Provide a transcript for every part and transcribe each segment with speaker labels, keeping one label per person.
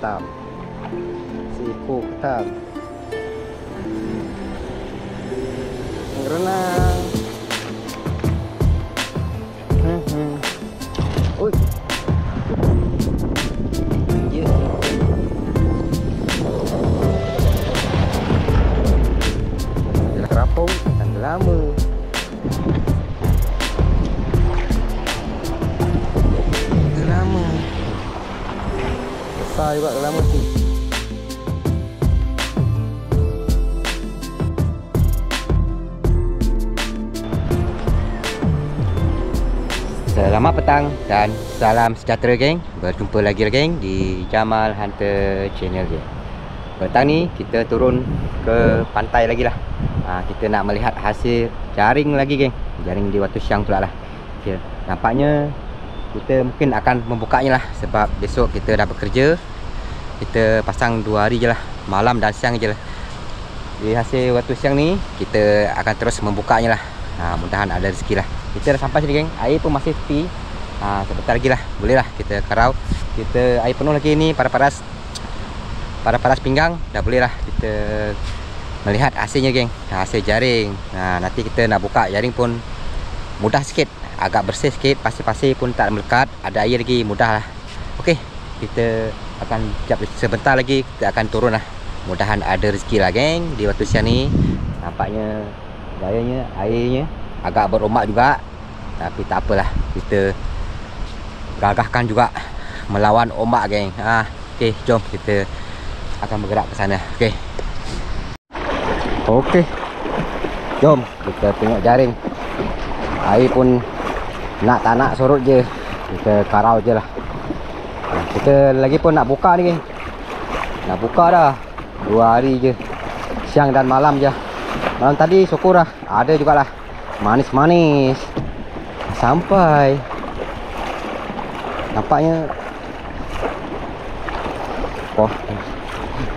Speaker 1: ketam. Seekor ketam renang. Oi. Ya. Dia terapung tanggal lama. Lama. Besar juga lama sih. Selamat petang dan salam sejahtera geng. Berjumpa lagi geng di Jamal Hunter Channel geng. Petang ni kita turun ke pantai lagi lah. Kita nak melihat hasil jaring lagi geng. Jaring di Watu Siang pula lah. Okay. Nampaknya kita mungkin akan membukanya lah. Sebab besok kita dah bekerja. Kita pasang 2 hari je lah, malam dan siang je lah. Di hasil Watu Siang ni kita akan terus membukanya lah. Mudahan ada rezeki lah. Kita dah sampai sini geng. Air pun masih tepi. Sebentar lagi lah, boleh lah kita karau. Kita air penuh lagi ni. Paras pinggang. Dah boleh lah kita melihat hasilnya geng. Hasil jaring. Nanti kita nak buka jaring pun mudah sikit. Agak bersih sikit. Pasir-pasir pun tak melekat. Ada air lagi, mudah lah. Okey, kita akan sebentar lagi kita akan turun lah. Mudahan ada rezeki lah geng di Watu Siang ni. Nampaknya gayanya, airnya agak berombak juga. Tapi tak apalah, kita gagahkan juga melawan ombak geng. Okey, jom kita akan bergerak ke sana. Okey, jom kita tengok jaring. Air pun nak tak nak surut je, kita karau je lah. Kita lagi pun nak buka ni geng. Nak buka dah 2 hari je, siang dan malam je. Malam tadi syukur lah, ada jugalah manis-manis. Sampai nampaknya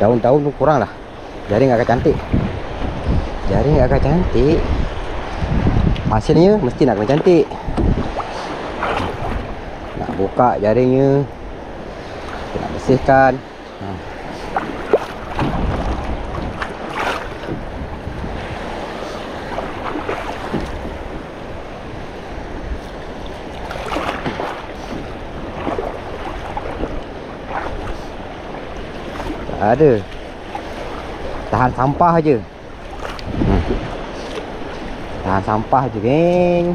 Speaker 1: daun-daun pun kurang lah. Jaring agak cantik. Jaring agak cantik. Hasilnya mesti nak kena cantik. Nak buka jaringnya, kita nak bersihkan. Ada tahan sampah aje. Tahan sampah je geng.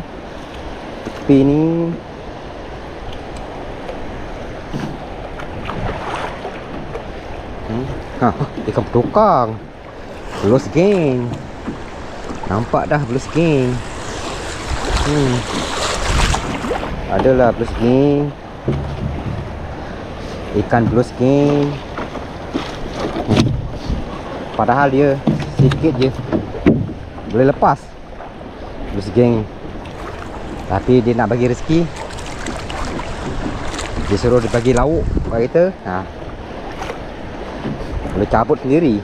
Speaker 1: Tepi ni ikan petukang belus geng. Nampak dah belus geng. Adalah belus geng. Ikan belus geng. Padahal dia sikit je boleh lepas belus geng. Tapi dia nak bagi rezeki, dia suruh dia bagi lauk kat kita. Boleh cabut sendiri.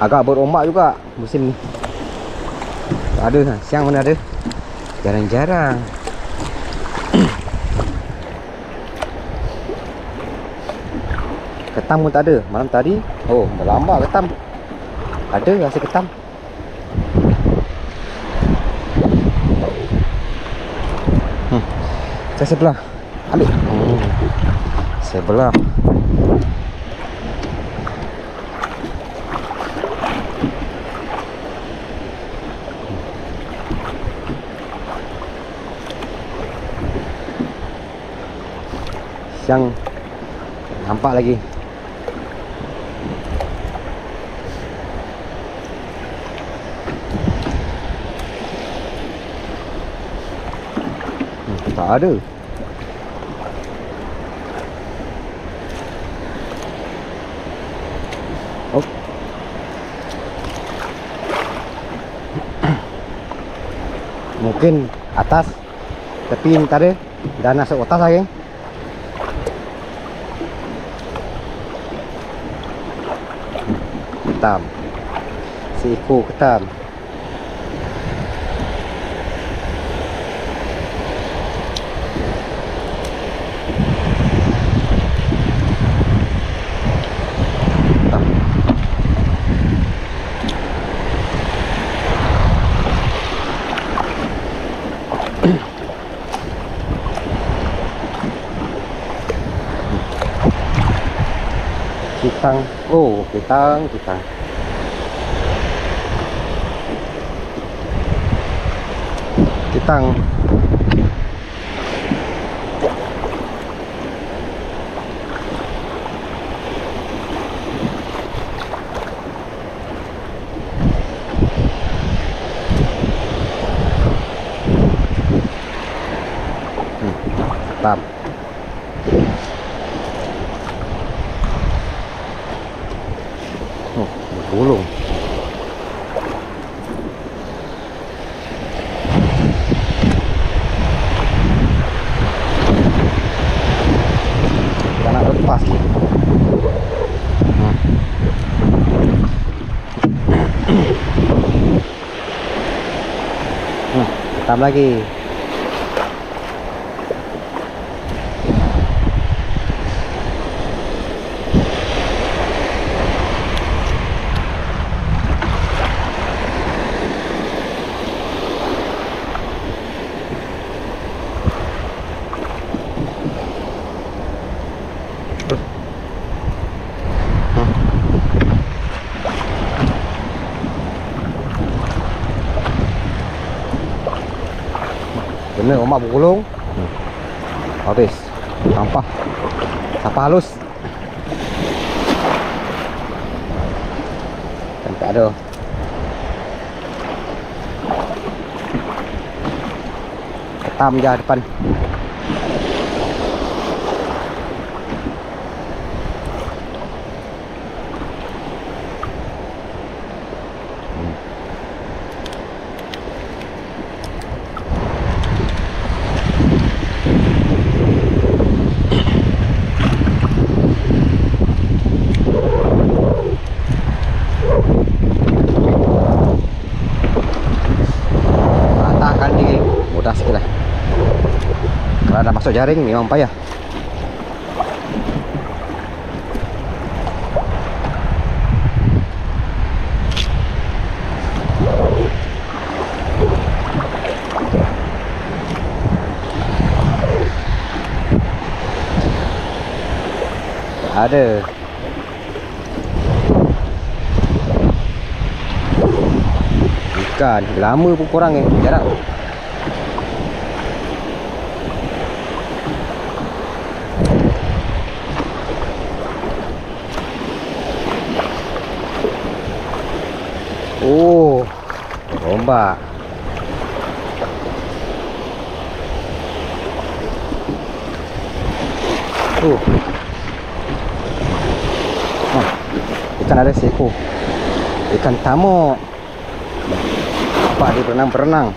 Speaker 1: Agak berombak juga musim ni. Tak ada, siang mana ada. Jarang-jarang. Ketam pun tak ada. Malam tadi berlambat ketam. Ada rasa ketam. Saya sebelah. Ambil. Sebelah. Siang nampak lagi. Tak ada. Mungkin atas tepi ni tak ada. Dah masuk atas lagi. Ketam. Seekor ketam. Kitang. Oh, kitang. Tetap. Oh, bergulung. Tak nak lepas ni. Tetap lagi. Bener omak bergulung. Habis. Sampah halus. Kan tak ada. Ketam je depan. Mudah sikit lah. Kalau dah masuk jaring memang payah. Ada. Ikan lama pun kurang jarang. Oh, ombak. Ikan ada seekor. Ikan tamuk. Nampak dia berenang.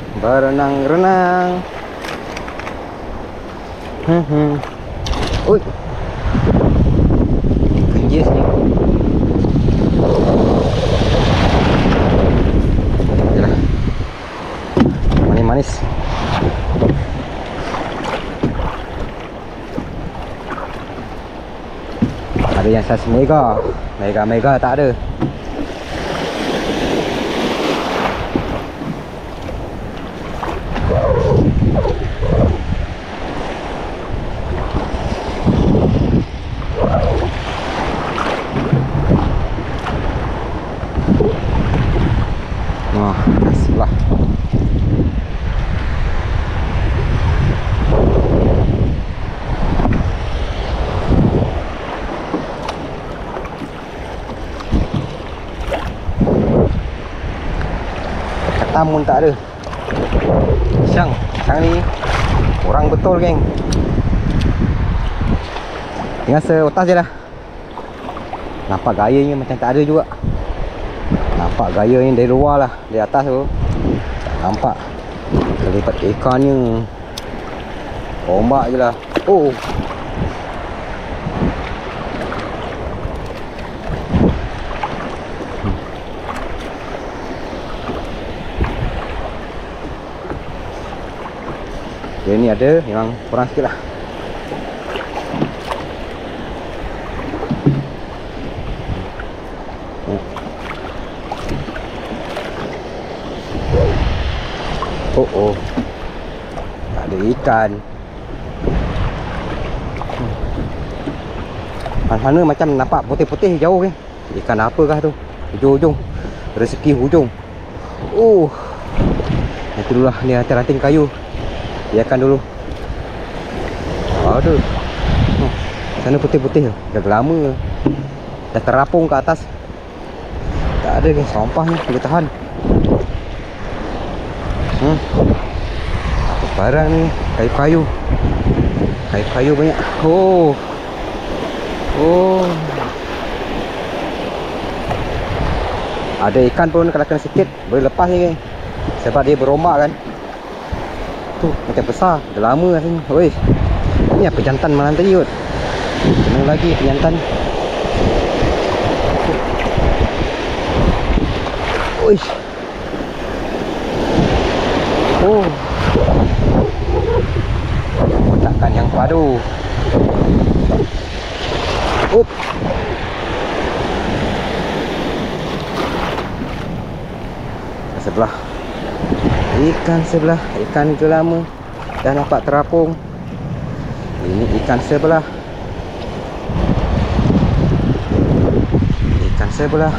Speaker 1: Oi. Kenjis ni. Yalah. Manis. Ada yang saiz mega. Mega tak ada. Wah, sebelah. Ketam pun tak ada. Siang ni kurang betul geng. Tinggal seotas je lah. Nampak gayanya macam tak ada juga. Nampak gayanya dari luar lah. Dari atas tu nampak kelipat ikannya. Ombak je lah. Oh, dia ni ada, memang kurang sikit lah. Oh, ada ikan. Sana macam nampak putih-putih jauh kan. Ikan apakah tu? Hujung-hujung. Rezeki hujung. Itu dulu lah. Ni ranting kayu. Biarkan dulu. Aduh. Sana putih-putih. Dah lama. Dah terapung ke atas. Tak ada kan. Sampah ni. Boleh tahan. Apa barang ni? Kayu-kayu. Kayu-kayu banyak. Ada ikan pun kalau kena sikit boleh lepas ni geng. Sebab dia berombak kan. Tu macam besar. Dah lama rasanya. Oi. Ni apa jantan malam tadi kot. Kena lagi jantan. Oi. Takkan yang padu. Sebelah ikan sebelah, ikan itu lama dah nampak terapung. Ini ikan sebelah, ikan sebelah.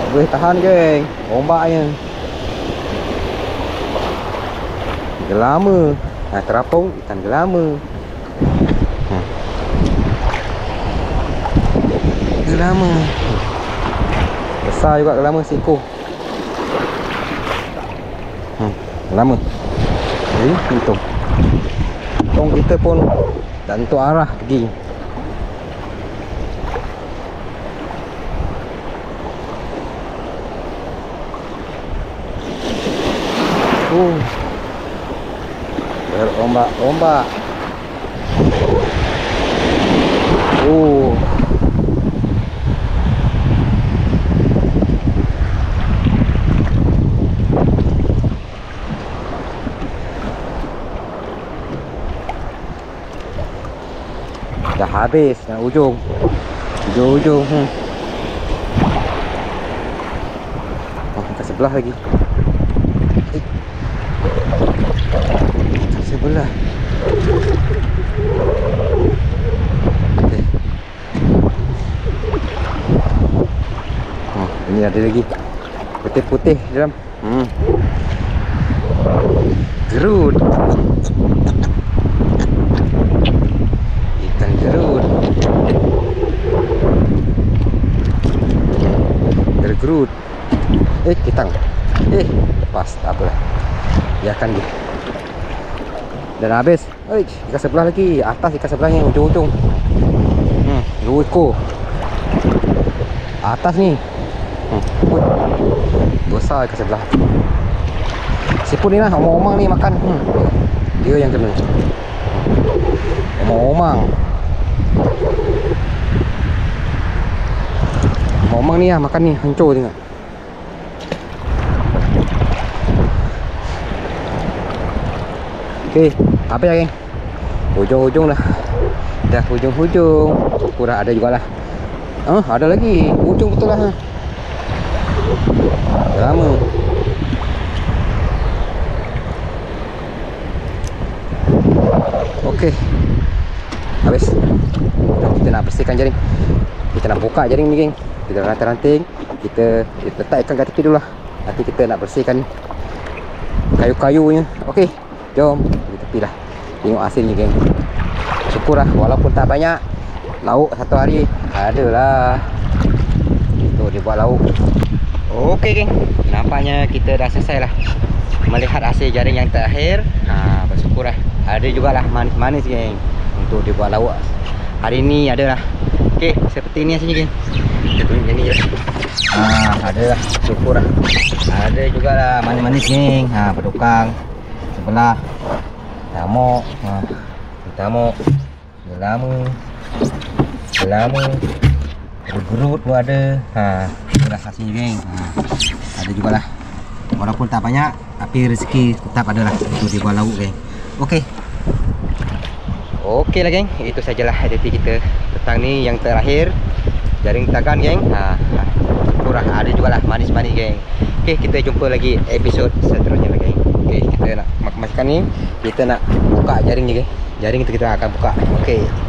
Speaker 1: Boleh tahan geng ombaknya. Gelama. Terapung ikan gelama. Gelama. Besar juga gelama seekor. Gelama. Jadi untung. Tong kita pun tak tentu arah pergi. Berombak-ombak. Dah habis nak ujung. Ujung-ujung. Ke sebelah lagi. Ke sebelah. Ini ada lagi. Putih-putih dalam. Gerud. Ikan gerud. Gerud. Kitang. Lepas tak apalah. Biarkan dia. Dan habis. Ikan sebelah lagi. Atas ikan sebelah yang ujung-ujung. 2 ekor. Atas ni. Besar ikan sebelah. Siput ni lah. Omang-omang ni makan. Dia yang kena. Omang-omang. Omang ni lah makan ni. Hancur tengok. Okey, habis lah geng. Hujung-hujung dah. Dah hujung-hujung. Kurang ada jugalah. Ada lagi. Hujung betul lah. Lama. Okey. Habis. Kita nak bersihkan jaring. Kita nak buka jaring ni geng. Kita ranting-ranting. Kita letak ikan kat tepi dulu lah. Nanti kita nak bersihkan kayu-kayunya. Okey. Jom. Di tepi lah. Tengok hasilnya geng. Syukur lah. Walaupun tak banyak. Lauk satu hari adalah. Untuk dibuat lauk. Okey geng. Nampaknya kita dah selesai lah melihat hasil jaring yang terakhir. Bersyukur lah. Ada jugalah manis-manis geng untuk dibuat lauk hari ni adalah. Okey, seperti ni hasilnya geng. Kita tunjuk macam ni je. Ada lah. Syukur lah. Ada jugalah manis-manis geng. Pedukang sebelah. Tamuk. Tamuk. Gelama. Gerud pun ada. Itulah hasilnya geng. Ada jugalah. Walaupun tak banyak, tapi rezeki tetap ada lah untuk dibuat lauk geng. Okey. Okey lah geng. Itu sajalah aktiviti kita petang ni yang terakhir. Jaring tagan geng. Kurang ada jugalah manis-manis geng. Okey, kita jumpa lagi episod seterusnya lah geng. Okey, kita nak makan ni, kita nak buka jaring ni, okey. Jaring kita akan buka. Okey.